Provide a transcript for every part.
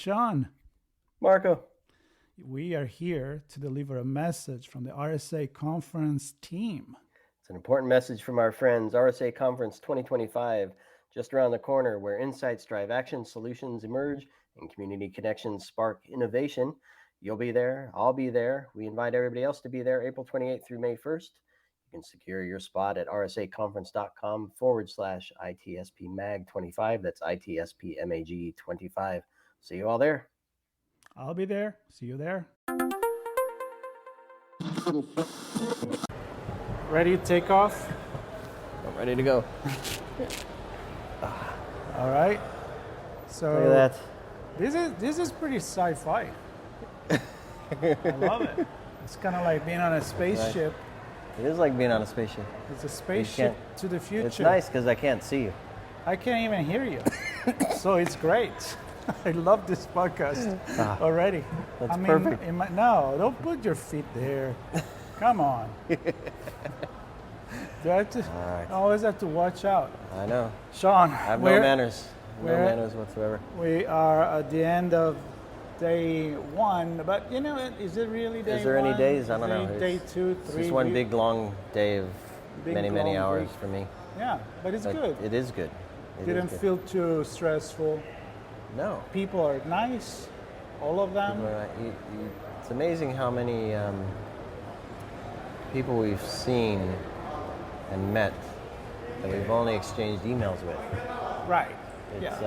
Sean. Marco. We are here to deliver a message from the RSA Conference team. It's an important message from our friends. RSA Conference 2025, just around the corner, where insights drive action, solutions emerge, and community connections spark innovation. You'll be there. I'll be there. We invite everybody else to be there April 28th through May 1st. You can secure your spot at rsaconference.com/ITSPmag25. That's ITSPmag25. See you all there. I'll be there. See you there. Ready to take off? I'm ready to go. All right. So look at that. This is pretty sci-fi. I love it. It's kind of like being on a spaceship. It is like being on a spaceship. It's a spaceship to the future. It's nice because I can't see you. I can't even hear you. So it's great. I love this podcast already. That's perfect. No, don't put your feet there. Come on. I always have to watch out. I know. Sean, I have no manners. No manners whatsoever. We are at the end of day one, but you know, is it really day one? Is there any days? I don't know. Day 2, 3. It's just one big long day of many hours for me. Yeah, but it's good. It is good. Didn't feel too stressful. No. People are nice, all of them. It's amazing how many people we've seen and met that we've only exchanged emails with. Right. It's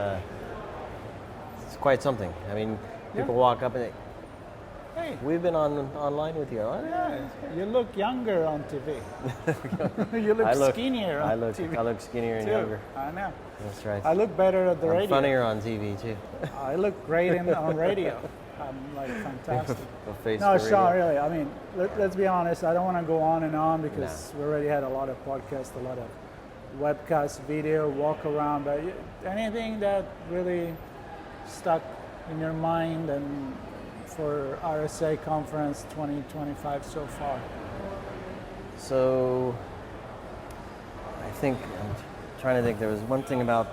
quite something. I mean, people walk up and they, hey, we've been online with you. Yeah, you look younger on TV. You look skinnier on TV. I look skinnier and younger. I know. That's right. I look better at the radio. I'm funnier on TV too. I look great on radio. I'm like fantastic. No, Sean, really. I mean, let's be honest. I don't want to go on and on because we already had a lot of podcasts, a lot of webcast, video, walk around. But anything that really stuck in your mind and for RSA Conference 2025 so far? So, I think I'm trying to think. There was one thing about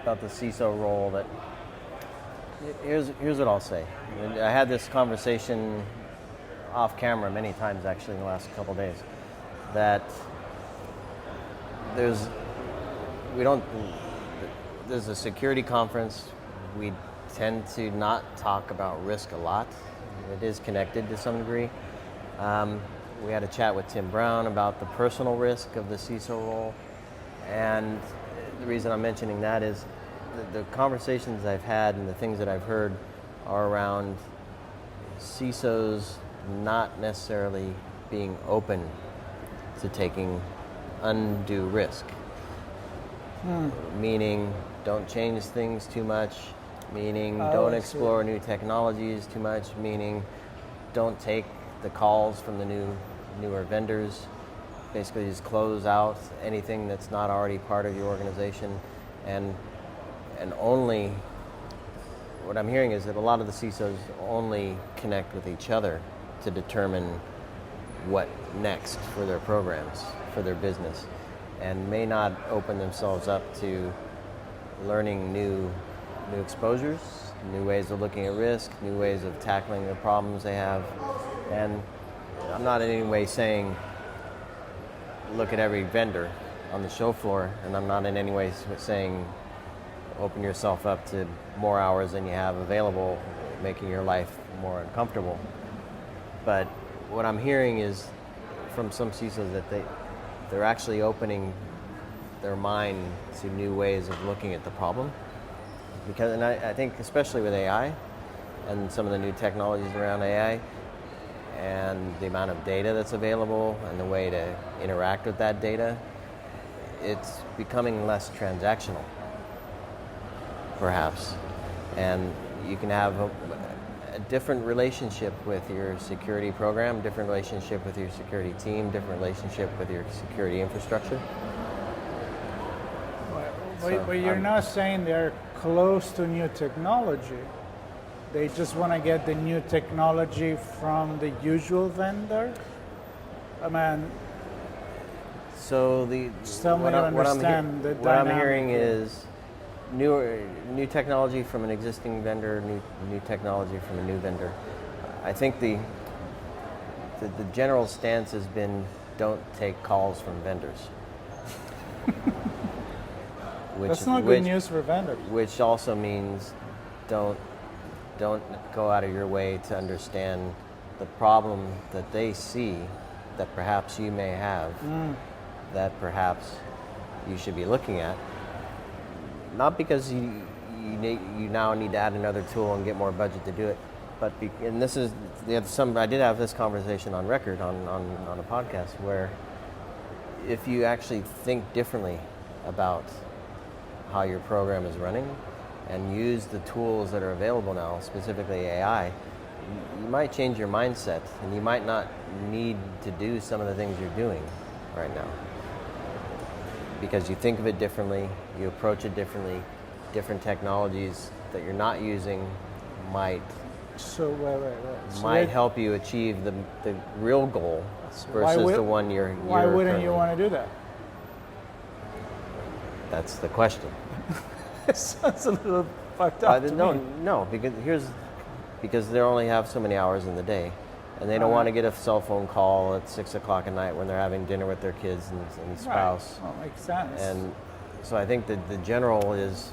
the CISO role that here's what I'll say. I had this conversation off camera many times actually in the last couple of days. That there's a security conference. We tend to not talk about risk a lot. It is connected to some degree. We had a chat with Tim Brown about the personal risk of the CISO role. And the reason I'm mentioning that is the conversations I've had and the things that I've heard are around CISOs not necessarily being open to taking undue risk. Meaning, don't change things too much. Meaning, don't explore new technologies too much. Meaning, don't take the calls from the newer vendors. Basically, just close out anything that's not already part of your organization, and only. What I'm hearing is that a lot of the CISOs only connect with each other to determine what next for their programs, for their business, and may not open themselves up to learning new exposures, new ways of looking at risk, new ways of tackling the problems they have. And I'm not in any way saying look at every vendor on the show floor, and I'm not in any way saying open yourself up to more hours than you have available, making your life more uncomfortable. But what I'm hearing is from some CISOs that they're actually opening their mind to new ways of looking at the problem. And I think especially with AI and some of the new technologies around AI and the amount of data that's available and the way to interact with that data, it's becoming less transactional, perhaps. And you can have a different relationship with your security program, different relationship with your security team, different relationship with your security infrastructure. But you're not saying they're close to new technology. They just want to get the new technology from the usual vendor? I mean, so what I'm hearing is new technology from an existing vendor, new technology from a new vendor. I think the general stance has been don't take calls from vendors. That's not good news for vendors. Which also means don't go out of your way to understand the problem that they see that perhaps you may have, that perhaps you should be looking at. Not because you now need to add another tool and get more budget to do it, but and this is I did have this conversation on record on a podcast where if you actually think differently about how your program is running and use the tools that are available now, specifically AI, you might change your mindset and you might not need to do some of the things you're doing right now. Because you think of it differently, you approach it differently, different technologies that you're not using might help you achieve the real goal versus the one you're Why wouldn't you want to do that? That's the question. It sounds a little fucked up to me. No, because they only have so many hours in the day, and they don't want to get a cell phone call at 6 o'clock at night when they're having dinner with their kids and spouse. Right. Well, makes sense. And so I think that the general is,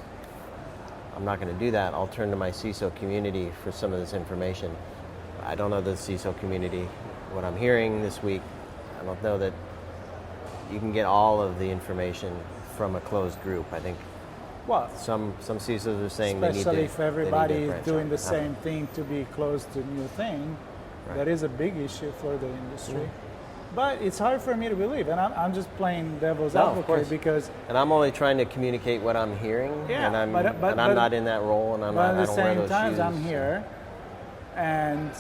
I'm not going to do that. I'll turn to my CISO community for some of this information. I don't know the CISO community. What I'm hearing this week, I don't know that you can get all of the information from a closed group. I think some CISOs are saying especially if everybody is doing the same same thing to be close to new thing, that is a big issue for the industry. But it's hard for me to believe, and I'm just playing devil's advocate because. And I'm only trying to communicate what I'm hearing, and I'm not in that role, and I don't wear those shoes. But at the same time, I'm here, and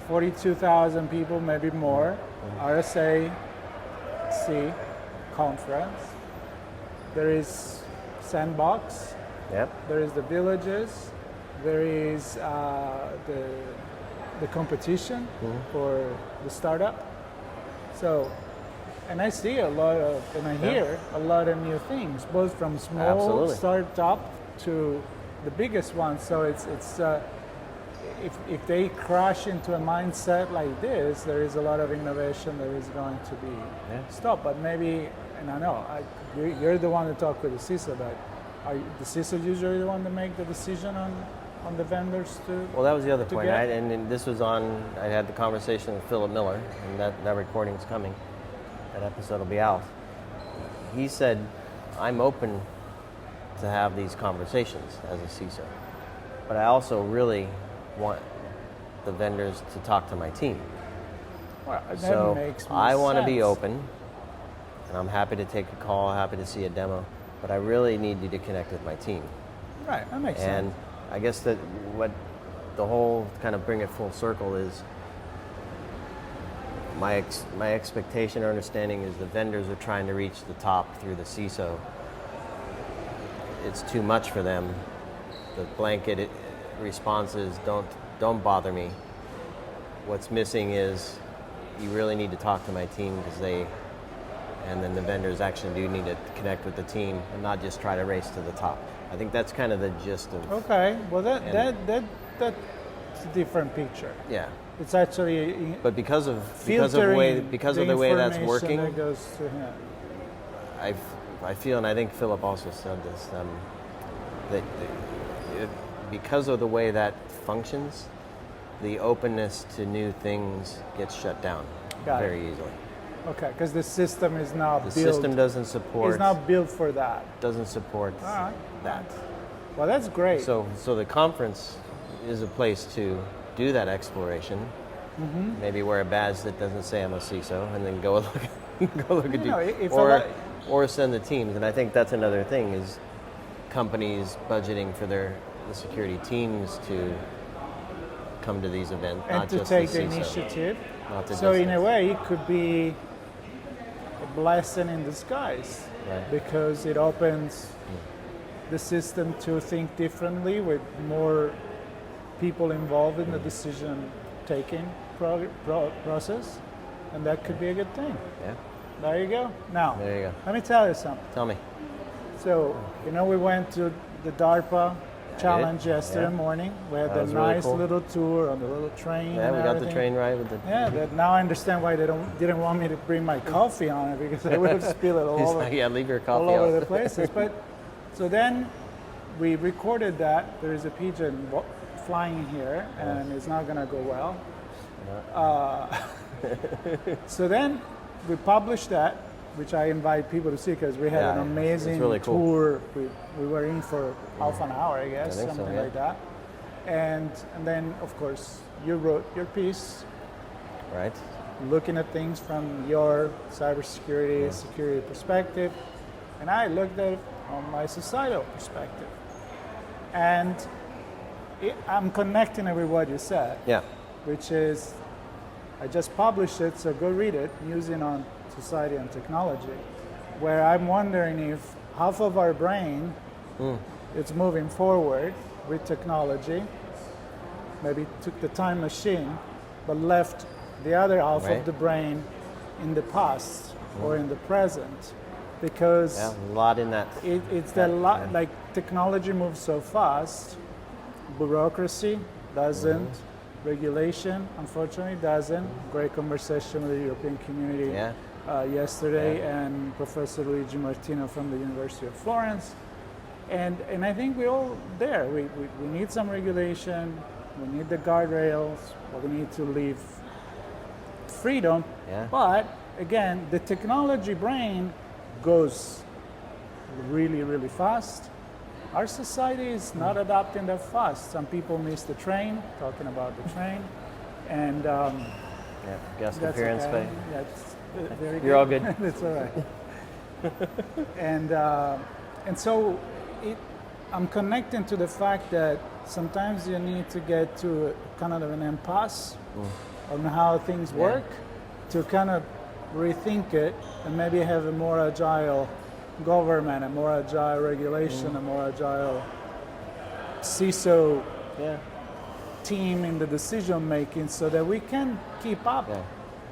42,000 people, maybe more, RSAC Conference. There is Sandbox. Yep. There is the villages. There is the competition for the startup. So, and I see a lot of, and I hear a lot of new things, both from small startup to the biggest ones. So it's if they crash into a mindset like this, there is a lot of innovation that is going to be stopped. But maybe, and I know you're the one to talk with the CISO, but are the CISO usually the one to make the decision on the vendors to? Well, that was the other point, and this was I had the conversation with Philip Miller, and that recording's coming. That episode will be out. He said, I'm open to have these conversations as a CISO, but I also really want the vendors to talk to my team. Well, that so makes I want to be sense. open, and I'm happy to take a call, happy to see a demo, but I really need you to connect with my team. Right, that makes sense. And I guess that what the whole kind of bring it full circle is my expectation or understanding is the vendors are trying to reach the top through the CISO. It's too much for them. The blanket responses, don't bother me. What's missing is you really need to talk to my team and then the vendors actually do need to connect with the team and not just try to race to the top. I think that's kind of the gist of. Okay, well that's a different picture. Yeah. It's actually. But because of the way that's working, that goes to him. I feel, and I think Philip also said this, that because of the way that functions, the openness to new things gets shut down very easily. Okay, because the system is not built. The system doesn't support. It's not built for that. Doesn't support that. Well, that's great. So the conference is a place to do that exploration. Mm-hmm. Maybe wear a badge that doesn't say I'm a CISO, and then go look at you. Or send the teams. And I think that's another thing is companies budgeting for the security teams to come to these events, and not to just take the the CISO. initiative. So in a way, it could be a blessing in disguise, because it opens the system to think differently with more people involved in the decision-taking process, and that could be a good thing. Yeah. There you go. Now, there you go. let me tell you something. Tell me. So, we went to the DARPA challenge yesterday Yeah. morning. We had That the was really nice cool. little tour on the little train. Yeah, and we got the everything. train ride with the. Yeah, that now I understand why they didn't want me to bring my coffee on it, because I would have spilled it all He's over, like, yeah, leave your coffee all over out. the places. But so then we recorded that. There is a pigeon flying here, and it's not going to go well. So then we published that, which I invite people to see, because we had an amazing it's really cool. tour. We were in for half an hour, I guess, I think so, something yeah. like that. And then, of course, you wrote your piece, Right. looking at things from your cybersecurity, security perspective, and I looked at it from my societal perspective. And I'm connecting it with what you said, Yeah. which is, I just published it, so go read it, Musing on Society and Technology, where I'm wondering if half of our brain is moving forward with technology, maybe took the time machine, but left the other half Right. of the brain in the past or in the present, because Yeah, a lot in that. it's the like technology moves so fast, bureaucracy doesn't, regulation unfortunately doesn't. Great conversation with the European community yesterday, and Professor Luigi Martino from the University of Florence. And I think we're all there. We need some regulation, we need the guardrails, but we need to leave freedom. Yeah. But again, the technology brain goes really, really fast. Our society is not adapting that fast. Some people miss the train, talking about the train, and Guest that's appearance okay. fee. That's very good. You're all good. That's all right. And so I'm connecting to the fact that sometimes you need to get to kind of an impasse on how things work to kind of rethink it and maybe have a more agile government, a more agile regulation, a more agile CISO team in the decision making, so that we can keep up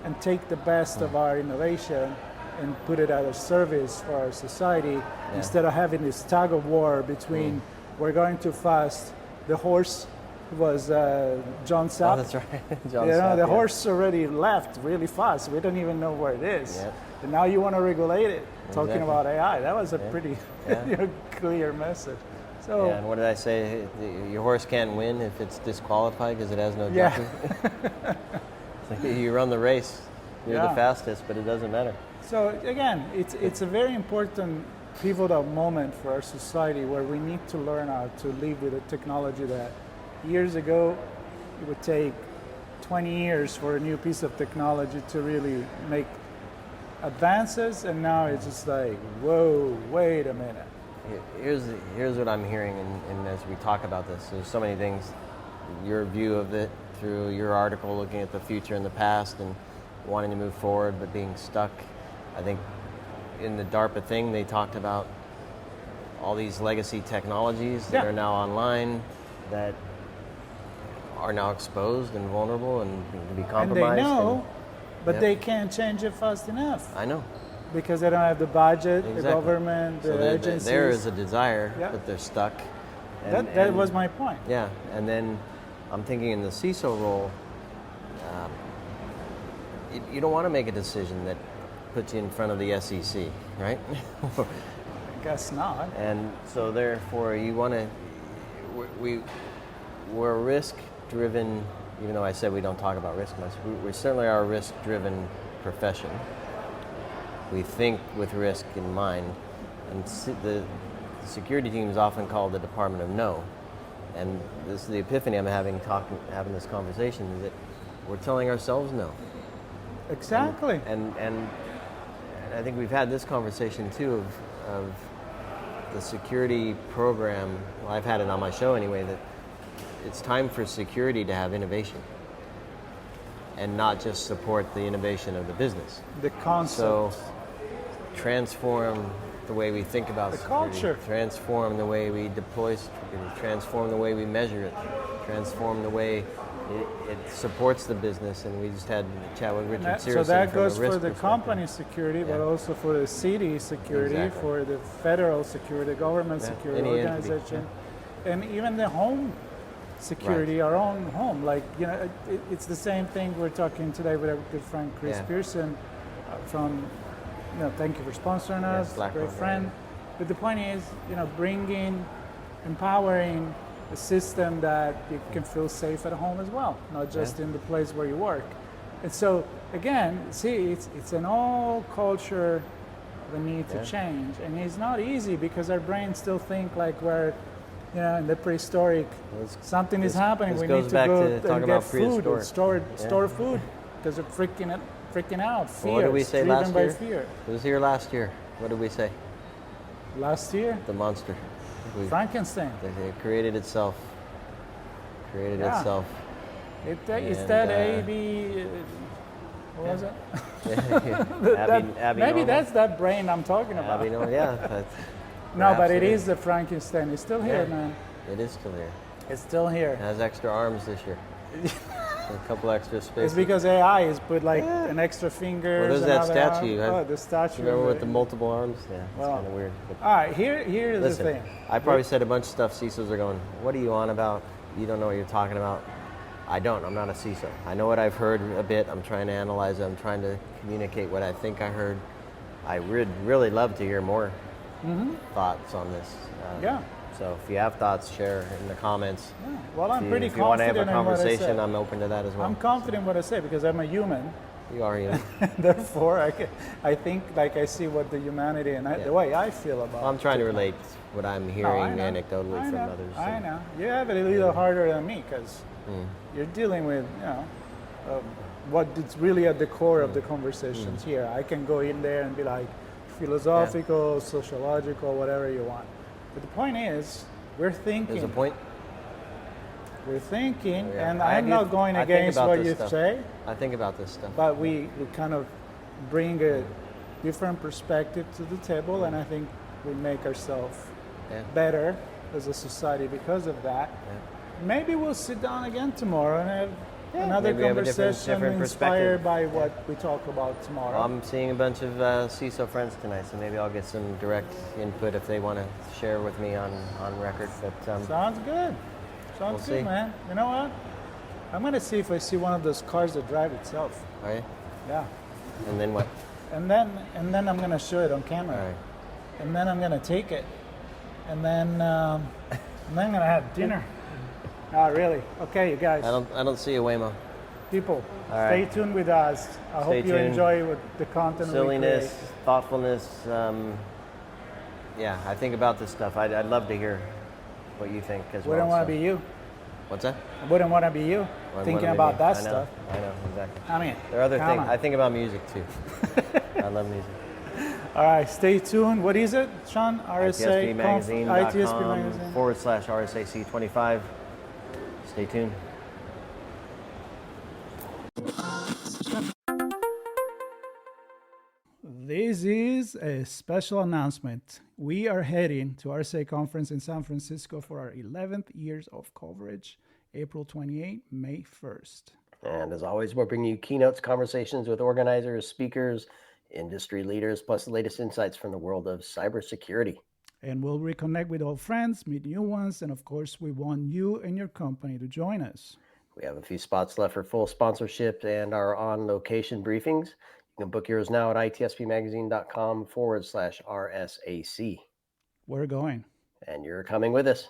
and take the best of our innovation and put it at a service for our society, instead of having this tug of war between we're going too fast. The horse was John Sapp. Oh, that's right. John You know, Sapp, the horse already left really fast. We don't even know where it is. Yep. And now you want to regulate it, talking Exactly. about AI. That was a pretty Yeah. clear message. So Yeah, and what did I say? Your horse can't win if it's disqualified because it has no Yeah. jockey. It's like you run the race, you're the fastest, but it doesn't matter. So again, it's a very important pivotal moment for our society, where we need to learn how to live with a technology that years ago it would take 20 years for a new piece of technology to really make advances, and now it's just like, whoa, wait a minute. Here's what I'm hearing, and as we talk about this, there's so many things. Your view of it through your article, looking at the future and the past, and wanting to move forward, but being stuck. I think in the DARPA thing, they talked about all these legacy technologies that are now online, that are now exposed and vulnerable and can be compromised. And they know, but Yep. they can't change it fast enough I know. because they don't have the budget, the Exactly. government, the So agencies. there is a desire, Yeah. but they're stuck. That was my point. Yeah, and then I'm thinking in the CISO role, you don't want to make a decision that puts you in front of the SEC, right? I guess not. And so therefore you want to, we're a risk-driven, even though I said we don't talk about risk much, we certainly are a risk-driven profession. We think with risk in mind, and the security team is often called the Department of No. And this is the epiphany I'm having this conversation, is that we're telling ourselves no. Exactly. And I think we've had this conversation too of the security program. Well, I've had it on my show anyway, that it's time for security to have innovation and not just support the innovation of the business. The concept. So transform the way we think about The security, culture. transform the way we deploy security, transform the way we measure it, transform the way it supports the business, and we just had a chat with Richard So Searson that from a goes risk for the perspective. company security, but also for the city security, Exactly. for the federal security, government security, Any entity, organization, and even the home security, our own home. Like, it's the same thing we're talking today with our good friend Chris Pearson from, thank you for sponsoring us, great friend. But the point is, empowering a system that you can feel safe at home as well, not just in the place where you work. And so, again, see, it's an all culture we need to change. And it's not easy because our brains still think like we're, in the prehistoric, something is happening, we need to go and get food and store food because they're freaking out. Fear. Well, what did we say last year? Fear. It was here last year. What did we say? Last year? The monster. Frankenstein. It created itself. It's that AB. What was it? Maybe that's that brain I'm talking about. No, but it is the Frankenstein. It's still here, man. It is still here. It's still here. It has extra arms this year. A couple extra spaces. It's because AI has put like an extra finger. Well, there's that statue. The statue. Remember with the multiple arms? Yeah, it's kind of weird. All right, here's the thing. I probably said a bunch of stuff CISOs are going, what are you on about? You don't know what you're talking about. I don't. I'm not a CISO. I know what I've heard a bit. I'm trying to analyze it. I'm trying to communicate what I think I heard. I would really love to hear more thoughts on this. So if you have thoughts, share in the comments. Yeah. Well, I'm pretty confident. If you want to have a conversation, in what I say. I'm open to that as well. I'm confident in what I say because I'm a human. You are human. Therefore, I think like I see what the humanity and the way I feel about it. I'm trying to relate what I'm hearing anecdotally from others. I know. You have it a little harder than me because you're dealing with, what is really at the core of the conversations here. I can go in there and be like philosophical, sociological, whatever you want. But the point is, we're thinking. There's a point. We're thinking, and I'm not going against what you say. I think about this stuff. But we kind of bring a different perspective to the table, and I think we make ourselves better as a society because of that. Maybe we'll sit down again tomorrow and have another conversation inspired by what we talk about tomorrow. Well, I'm seeing a bunch of CISO friends tonight, so maybe I'll get some direct input if they want to share with me on record. But sounds good. Sounds good, man. You know what? I'm going to see if I see one of those cars that drive itself. Are you? Yeah. And then what? And then I'm going to show it on camera. All right. And then I'm going to take it. And then I'm going to have dinner. Oh, really? Okay, you guys. I don't see a Waymo. People, stay tuned with us. I hope you enjoy the content. Silliness, thoughtfulness. I think about this stuff. I'd love to hear what you think as well. Wouldn't want to be you. What's that? I wouldn't want to be you thinking about that stuff. I know, exactly. I mean, there are other things. I think about music too. I love music. All right, stay tuned. What is it, Sean? ITSPmagazine.com ITSPmagazine. /RSAC 25. Stay tuned. This is a special announcement. We are heading to RSAC Conference in San Francisco for our 11th years of coverage, April 28, May 1st. And as always, we're bringing you keynotes, conversations with organizers, speakers, industry leaders, plus the latest insights from the world of cybersecurity. And we'll reconnect with old friends, meet new ones, and of course, we want you and your company to join us. We have a few spots left for full sponsorship and our on-location briefings. You can book yours now at ITSPmagazine.com /RSAC. We're going. And you're coming with us.